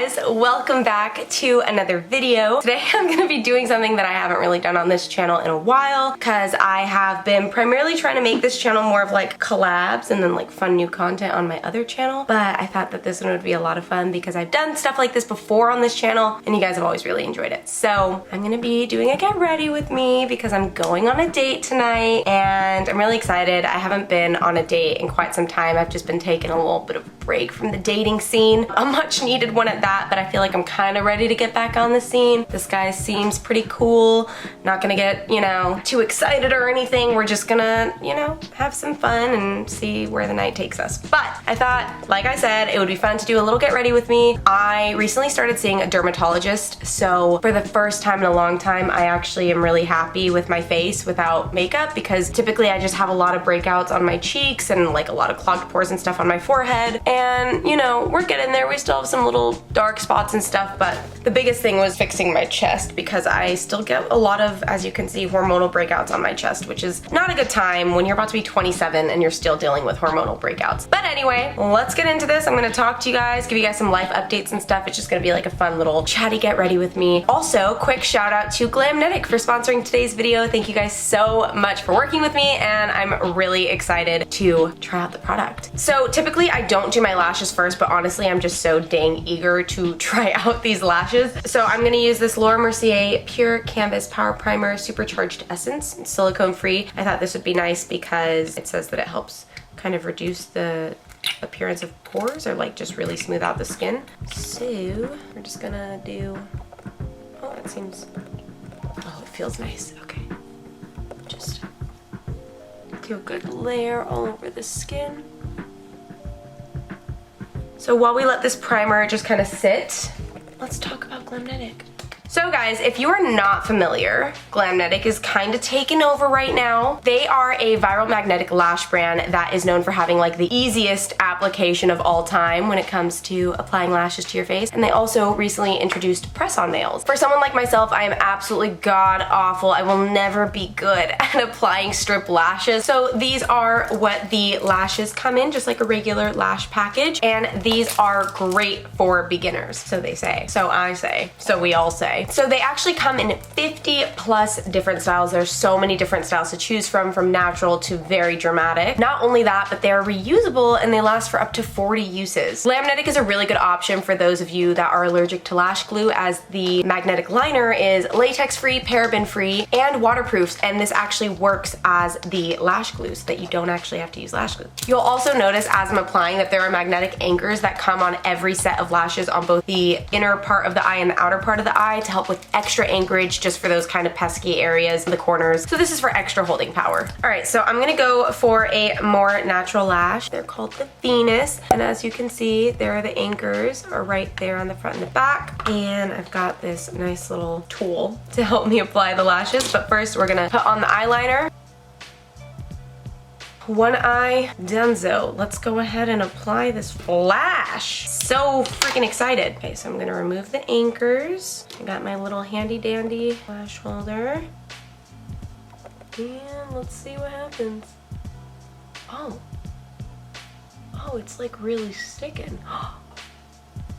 guys, welcome back to another video. Today I'm going to be doing something that I haven't really done on this channel in a while because I have been primarily trying to make this channel more of like collabs and then like fun new content on my other channel, but I thought that this one would be a lot of fun because I've done stuff like this before on this channel and you guys have always really enjoyed it. So I'm going to be doing a get ready with me because I'm going on a date tonight and I'm really excited. I haven't been on a date in quite some time. I've just been taking a little bit of a break from the dating scene. A much needed one at that, but I feel like I'm kind of ready to get back on the scene. This guy seems pretty cool. Not gonna get, you know, too excited or anything. We're just gonna, you know, have some fun and see where the night takes us. But I thought, like I said, it would be fun to do a little get ready with me. I recently started seeing a dermatologist, so for the first time in a long time, I actually am really happy with my face without makeup because typically I just have a lot of breakouts on my cheeks and like a lot of clogged pores and stuff on my forehead. And, you know, we're getting there. We still have some little dark spots and stuff, but the biggest thing was fixing my chest because I still get a lot of, as you can see, hormonal breakouts on my chest, which is not a good time when you're about to be 27 and you're still dealing with hormonal breakouts. But anyway, let's get into this. I'm gonna talk to you guys, give you guys some life updates and stuff. It's just gonna be like a fun little chatty get ready with me. Also, quick shout out to Glamnetic for sponsoring today's video. Thank you guys so much for working with me and I'm really excited to try out the product. So typically I don't do my lashes first, but honestly I'm just so dang eager to try out these lashes. So I'm gonna use this Laura Mercier Pure Canvas Power Primer Supercharged Essence. It's silicone free. I thought this would be nice because it says that it helps kind of reduce the appearance of pores or like just really smooth out the skin. So we're just gonna do, oh that seems, oh it feels nice, okay. Just do a good layer all over the skin. So while we let this primer just kind of sit, let's talk about Glamnetic. So guys, if you are not familiar, Glamnetic is kind of taking over right now. They are a viral magnetic lash brand that is known for having like the easiest application of all time when it comes to applying lashes to your face. And they also recently introduced press-on nails. For someone like myself, I am absolutely god awful. I will never be good at applying strip lashes. So these are what the lashes come in, just like a regular lash package. And these are great for beginners, so they say. So I say, so we all say. So they actually come in 50 plus different styles. There's so many different styles to choose from natural to very dramatic. Not only that, but they're reusable and they last for up to 40 uses. Glamnetic is a really good option for those of you that are allergic to lash glue, as the magnetic liner is latex free, paraben free, and waterproof, and this actually works as the lash glue so that you don't actually have to use lash glue. You'll also notice as I'm applying that there are magnetic anchors that come on every set of lashes on both the inner part of the eye and the outer part of the eye to help with extra anchorage just for those kind of pesky areas in the corners. So this is for extra holding power. All right, so I'm gonna go for a more natural lash. They're called the Venus, and as you can see, there are the anchors are right there on the front and the back. And I've got this nice little tool to help me apply the lashes. But first, we're gonna put on the eyeliner. One eye donezo. Let's go ahead and apply this flash. So freaking excited. Okay, so I'm gonna remove the anchors. I got my little handy dandy lash holder. And let's see what happens. Oh, it's like really sticking.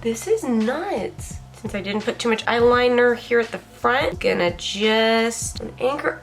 This is nuts. Since I didn't put too much eyeliner here at the front, I'm gonna just anchor.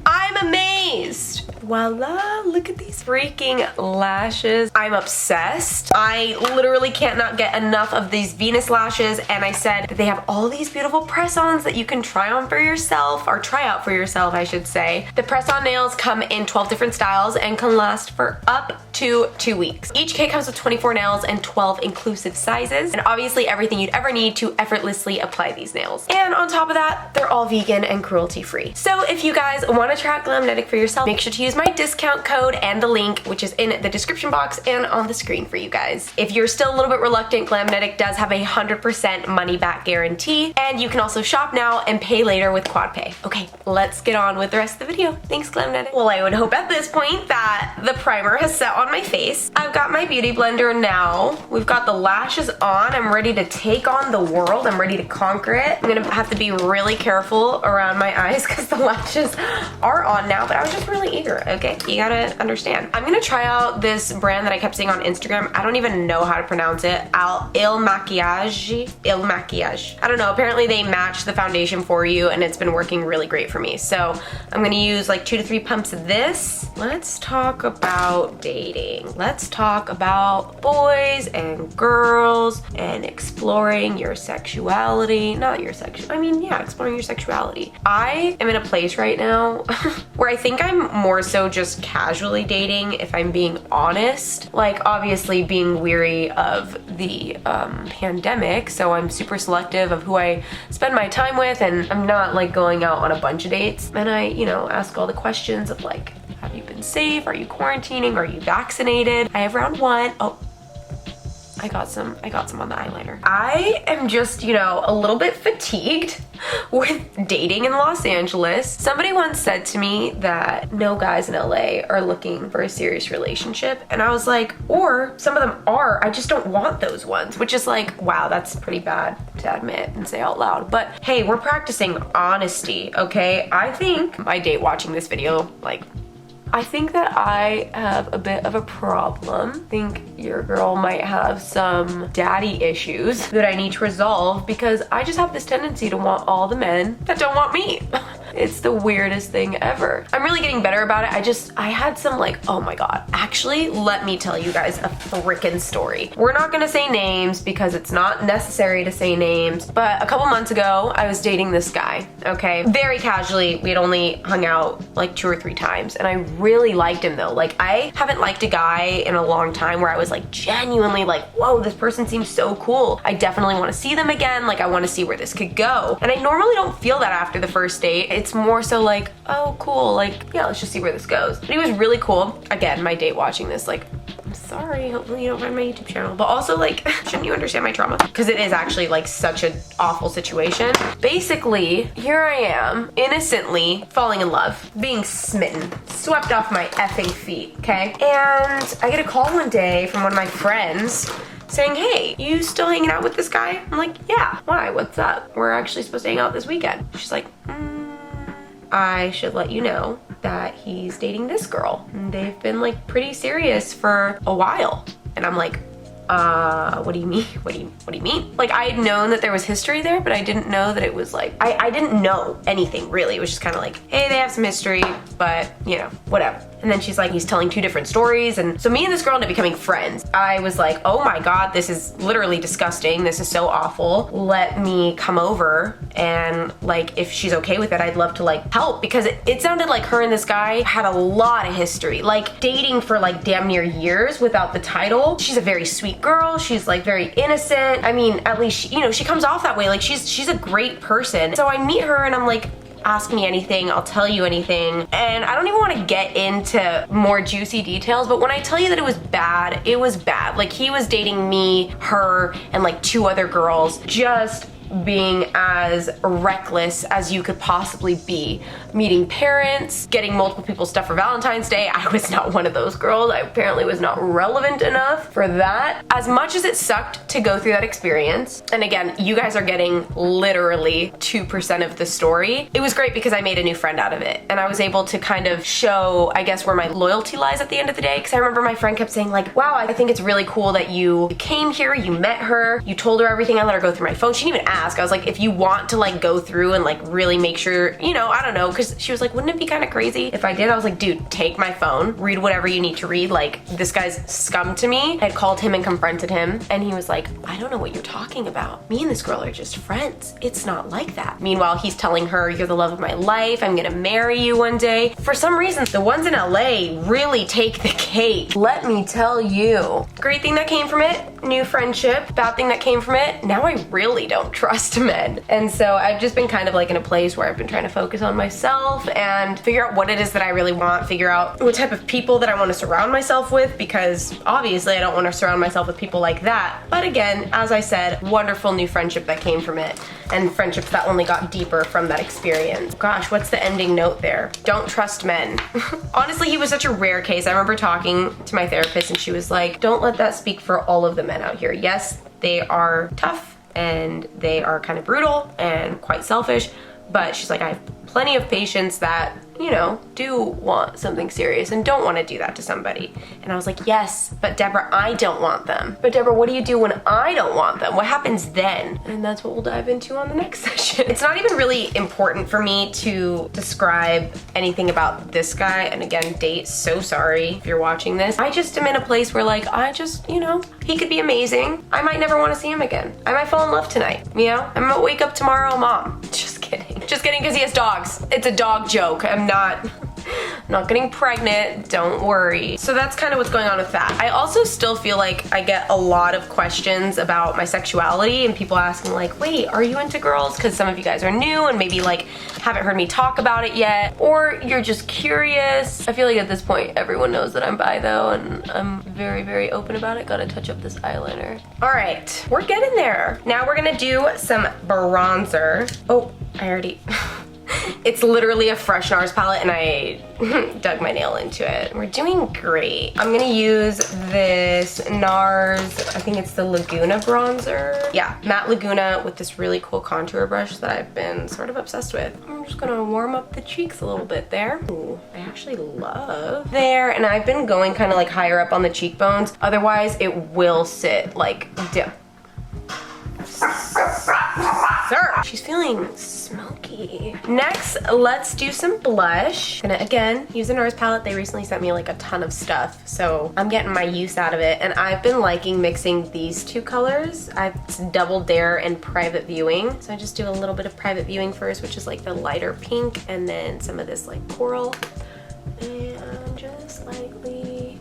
I'm amazed. Voila, look at these freaking lashes. I'm obsessed. I literally can't not get enough of these Venus lashes, and I said that they have all these beautiful press-ons that you can try on for yourself, or try out for yourself, I should say. The press-on nails come in 12 different styles and can last for up to 2 weeks. Each kit comes with 24 nails and 12 inclusive sizes, and obviously everything you'd ever need to effortlessly apply these nails. And on top of that, they're all vegan and cruelty-free. So if you guys want to try out Glamnetic for yourself, make sure to use my discount code and the link, which is in the description box and on the screen for you guys. If you're still a little bit reluctant, Glamnetic does have a 100% money back guarantee, and you can also shop now and pay later with quad pay. Okay, let's get on with the rest of the video. Thanks, Glamnetic. Well, I would hope at this point that the primer has set on my face. I've got my beauty blender now. We've got the lashes on. I'm ready to take on the world. I'm ready to conquer it. I'm gonna have to be really careful around my eyes because the lashes are on now, but I was just really eager, okay? You gotta understand. I'm gonna try out this brand that I kept seeing on Instagram. I don't even know how to pronounce it. Il Maquillage. I don't know, apparently they match the foundation for you and it's been working really great for me. So I'm gonna use like 2 to 3 pumps of this. Let's talk about dating. Let's talk about boys and girls and exploring your sexuality. Not your I mean, yeah, exploring your sexuality. I am in a place right now where I think I'm more so just casually dating, if I'm being honest. Like, obviously being weary of the pandemic, so I'm super selective of who I spend my time with, and I'm not like going out on a bunch of dates. And I, you know, ask all the questions of like, have you been safe? Are you quarantining? Are you vaccinated? I have round 1. Oh, I got some on the eyeliner. I am just, you know, a little bit fatigued with dating in Los Angeles. Somebody once said to me that no guys in LA are looking for a serious relationship. And I was like, or some of them are, I just don't want those ones, which is like, wow, that's pretty bad to admit and say out loud. But hey, we're practicing honesty, okay? I think my date watching this video, like, I think that I have a bit of a problem. I think your girl might have some daddy issues that I need to resolve because I just have this tendency to want all the men that don't want me. It's the weirdest thing ever. I'm really getting better about it. I had some like, oh my God. Actually, let me tell you guys a frickin' story. We're not gonna say names because it's not necessary to say names, but a couple months ago, I was dating this guy, okay? Very casually, we had only hung out like 2 or 3 times, and I really liked him though. Like, I haven't liked a guy in a long time where I was like genuinely like, whoa, this person seems so cool. I definitely wanna see them again. Like, I wanna see where this could go. And I normally don't feel that after the first date. It's more so like, oh, cool, like, yeah, let's just see where this goes. But he was really cool. Again, my date watching this, like, I'm sorry, hopefully you don't find my YouTube channel. But also, like, shouldn't you understand my trauma? Because it is actually like such an awful situation. Basically, here I am, innocently falling in love, being smitten, swept off my effing feet, okay? And I get a call one day from one of my friends saying, hey, you still hanging out with this guy? I'm like, yeah, why, what's up? We're actually supposed to hang out this weekend. She's like, I should let you know that he's dating this girl. And they've been like pretty serious for a while. And I'm like, what do you mean? What do you mean? Like, I had known that there was history there, but I didn't know that it was like, I didn't know anything really. It was just kind of like, hey, they have some history, but you know, whatever. And then she's like, he's telling 2 different stories. And so me and this girl ended up becoming friends. I was like, oh my God, this is literally disgusting. This is so awful. Let me come over, and like, if she's okay with it, I'd love to like help, because it sounded like her and this guy had a lot of history, like dating for like damn near years without the title. She's a very sweet girl. She's like very innocent. I mean, at least, you know, she comes off that way. Like, she's a great person. So I meet her and I'm like, ask me anything, I'll tell you anything. And I don't even want to get into more juicy details, but when I tell you that it was bad, it was bad. Like, he was dating me, her, and like 2 other girls, just being as reckless as you could possibly be. Meeting parents, getting multiple people's stuff for Valentine's Day. I was not one of those girls. I apparently was not relevant enough for that. As much as it sucked to go through that experience, and again, you guys are getting literally 2% of the story, it was great because I made a new friend out of it. And I was able to kind of show, I guess, where my loyalty lies at the end of the day. Because I remember my friend kept saying like, wow, I think it's really cool that you came here, you met her, you told her everything. I let her go through my phone. She didn't even ask. I was like, if you want to like go through and like really make sure, you know, I don't know, because she was like, wouldn't it be kind of crazy if I did? I was like, dude, take my phone, read whatever you need to read. Like, this guy's scum to me. I had called him and confronted him, and he was like, I don't know what you're talking about. Me and this girl are just friends. It's not like that. Meanwhile, he's telling her, you're the love of my life. I'm gonna marry you one day. For some reason, the ones in LA really take the cake. Let me tell you. Great thing that came from it, new friendship. Bad thing that came from it, now I really don't trust men. And so I've just been kind of like in a place where I've been trying to focus on myself and figure out what it is that I really want, figure out what type of people that I want to surround myself with, because obviously I don't want to surround myself with people like that. But again, as I said, wonderful new friendship that came from it, and friendships that only got deeper from that experience. Gosh, what's the ending note there? Don't trust men. Honestly, he was such a rare case. I remember talking to my therapist and she was like, don't let that speak for all of the men out here. Yes, they are tough and they are kind of brutal and quite selfish, but she's like, I have plenty of patients that, you know, do want something serious and don't want to do that to somebody. And I was like, yes, but Deborah, I don't want them. But Deborah, what do you do when I don't want them? What happens then? And that's what we'll dive into on the next session. It's not even really important for me to describe anything about this guy. And again, date, so sorry if you're watching this. I just am in a place where like, I just, you know, he could be amazing. I might never want to see him again. I might fall in love tonight, you know? I might wake up tomorrow, mom. Just kidding. Just kidding, because he has dogs. It's a dog joke. I'm not getting pregnant, don't worry. So that's kind of what's going on with that. I also still feel like I get a lot of questions about my sexuality and people asking like, wait, are you into girls? Because some of you guys are new and maybe like haven't heard me talk about it yet, or you're just curious. I feel like at this point, everyone knows that I'm bi though, and I'm very, very open about it. Gotta touch up this eyeliner. All right, we're getting there. Now we're gonna do some bronzer. Oh, I already, it's literally a fresh NARS palette and I dug my nail into it. We're doing great. I'm gonna use this NARS, I think it's the Laguna bronzer. Yeah, matte Laguna with this really cool contour brush that I've been sort of obsessed with. I'm just gonna warm up the cheeks a little bit there. Ooh, I actually love there. And I've been going kind of like higher up on the cheekbones. Otherwise it will sit like dip. Sir, she's feeling smoky. Next, let's do some blush. Gonna again use a NARS palette. They recently sent me like a ton of stuff, so I'm getting my use out of it. And I've been liking mixing these two colors. I've Double Dare and Private Viewing. So I just do a little bit of Private Viewing first, which is like the lighter pink, and then some of this like coral. And just lightly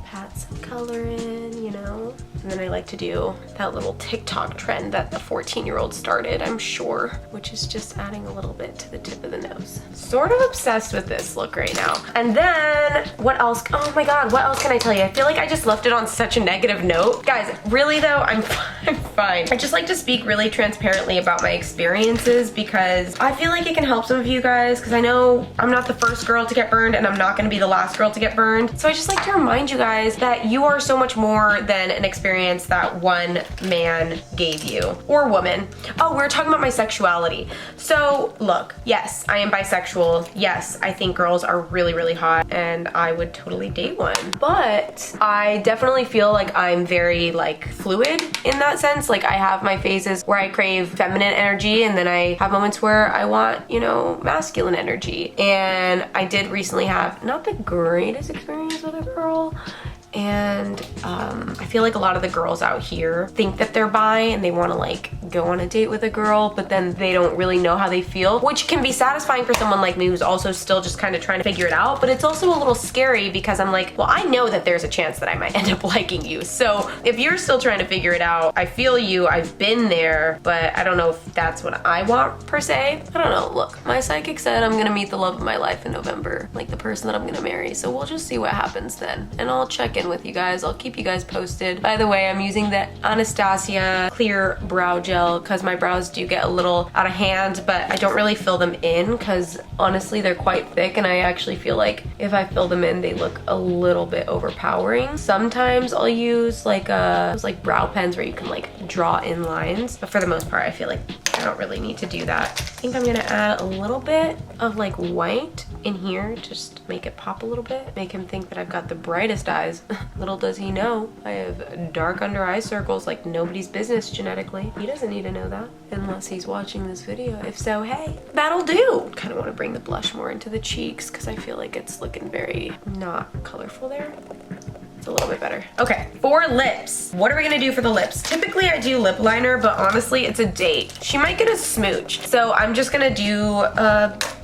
pat some color in, you know. And then I like to do that little TikTok trend that the 14-year-old started, I'm sure, which is just adding a little bit to the tip of the nose. Sort of obsessed with this look right now. And then what else? Oh my God, what else can I tell you? I feel like I just left it on such a negative note. Guys, really though, I'm fine. I just like to speak really transparently about my experiences because I feel like it can help some of you guys, because I know I'm not the first girl to get burned and I'm not gonna be the last girl to get burned. So I just like to remind you guys that you are so much more than an experience that one man gave you, or woman. Oh, we're talking about my sexuality. So look, yes, I am bisexual. Yes, I think girls are really, really hot and I would totally date one. But I definitely feel like I'm very like fluid in that sense. Like I have my phases where I crave feminine energy and then I have moments where I want, you know, masculine energy. And I did recently have not the greatest experience with a girl. And I feel like a lot of the girls out here think that they're bi and they want to like go on a date with a girl, but then they don't really know how they feel, which can be satisfying for someone like me who's also still just kind of trying to figure it out. But it's also a little scary because I'm like, well, I know that there's a chance that I might end up liking you. So if you're still trying to figure it out, I feel you, I've been there, but I don't know if that's what I want per se. I don't know. Look, my psychic said I'm gonna meet the love of my life in November, like the person that I'm gonna marry. So we'll just see what happens then. And I'll check in with you guys. I'll keep you guys posted. By the way, I'm using the Anastasia clear brow gel because my brows do get a little out of hand, but I don't really fill them in because honestly they're quite thick and I actually feel like if I fill them in they look a little bit overpowering. Sometimes I'll use like those like brow pens where you can like draw in lines, but for the most part I feel like I don't really need to do that. I think I'm gonna add a little bit of like white in here, just make it pop a little bit, make him think that I've got the brightest eyes. Little does he know, I have dark under eye circles like nobody's business genetically. He doesn't need to know that unless he's watching this video. If so, hey, that'll do. Kind of want to bring the blush more into the cheeks because I feel like it's looking very not colorful there. It's a little bit better. Okay, for lips. What are we gonna do for the lips? Typically I do lip liner, but honestly it's a date. She might get a smooch. So I'm just gonna do,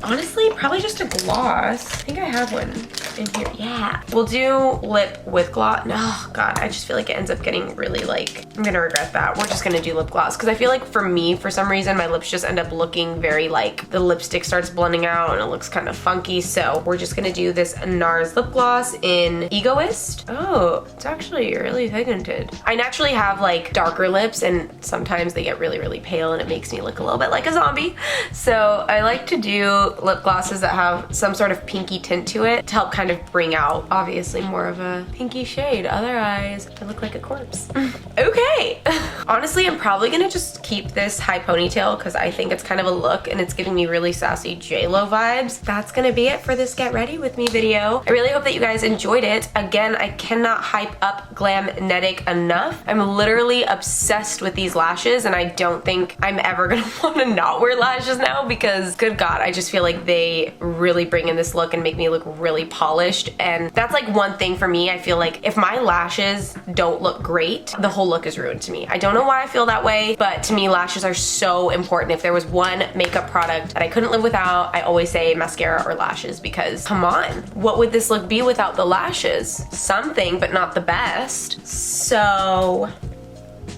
honestly, probably just a gloss. I think I have one in here. Yeah. We'll do lip with gloss. Oh God, I just feel like it ends up getting really like, I'm gonna regret that. We're just gonna do lip gloss because I feel like for me, for some reason, my lips just end up looking very like the lipstick starts blending out and it looks kind of funky. So we're just gonna do this NARS lip gloss in Egoist. Oh, it's actually really pigmented. I naturally have like darker lips and sometimes they get really, really pale and it makes me look a little bit like a zombie. So I like to do lip glosses that have some sort of pinky tint to it to help kind of bring out obviously more of a pinky shade. Otherwise, I look like a corpse. Okay. Honestly, I'm probably gonna just keep this high ponytail because I think it's kind of a look and it's giving me really sassy J-Lo vibes. That's gonna be it for this Get Ready With Me video. I really hope that you guys enjoyed it. Again, I cannot hype up Glamnetic enough. I'm literally obsessed with these lashes and I don't think I'm ever gonna want to not wear lashes now because good God, I just feel like they really bring in this look and make me look really polished. And that's like one thing for me. I feel like if my lashes don't look great, the whole look is ruined to me. I don't know why I feel that way, but to me lashes are so important. If there was one makeup product that I couldn't live without, I always say mascara or lashes because come on, what would this look be without the lashes? Something, but not the best. So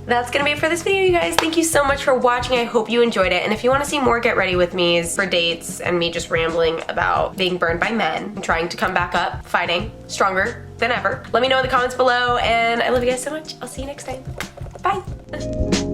that's gonna be it for this video, you guys. Thank you so much for watching. I hope you enjoyed it. And if you want to see more Get Ready With Me's for dates and me just rambling about being burned by men and trying to come back up, fighting, stronger than ever, let me know in the comments below. And I love you guys so much. I'll see you next time. Bye.